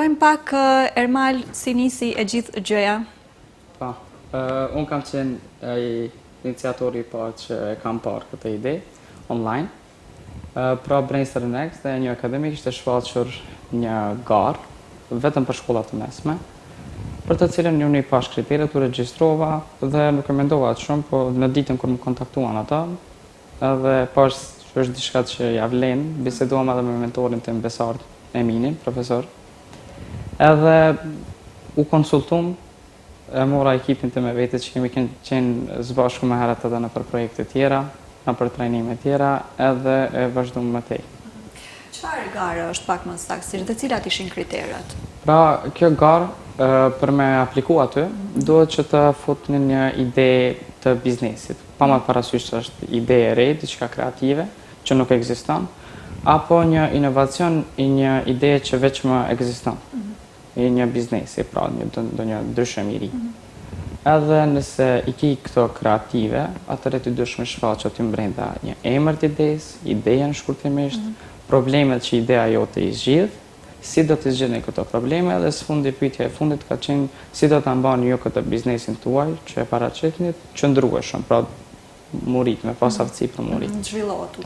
tregojmë pak Ermal si nisi e gjithë gjëja. Po, unë kam qenë iniciatori që kam parë këtë ide online. Pra Brainstorm Next dhe një akademi kishte shfaqur një garë, vetëm për shkollat të mesme, për të cilën unë i pash kriteret, u regjistrova dhe nuk e mendova atë shumë, po në ditën kur më kontaktuan ata, edhe pash që është diçka që ja vlen, biseduam edhe me mentorin tim Besart Eminin, profesor. Edhe u konsultum, e mora ekipin të me vete që kemi qenë zbashku me herët edhe në për projekte tjera, në për trajnime tjera, edhe e vazhdojmë më tej. Çfarë garë është pak më saktësisht dhe cilat ishin kriteret? Pra, kjo garë, për me apliku aty, duhet që të futni një ide të biznesit. Pa më parasysh që është ide e re, diçka kreative, që nuk ekziston, apo një inovacion i një ide që veç më ekziston. I një biznesi, pra një ndryshim i ri. Edhe nëse i ki këto kreative, atëre ti dush me shfaqë aty mbrenda një emër të ideja në shkurtimisht, problemet që ideja jote i zgjidh, si do të zgjidhni këto probleme, dhe së fundi pyetja e fundit ka qenë si do të mbani ju këtë biznesin tuaj, që e paraqitni, qëndrueshëm, pra murit, me pas aftësi për murit. Zhvillohet.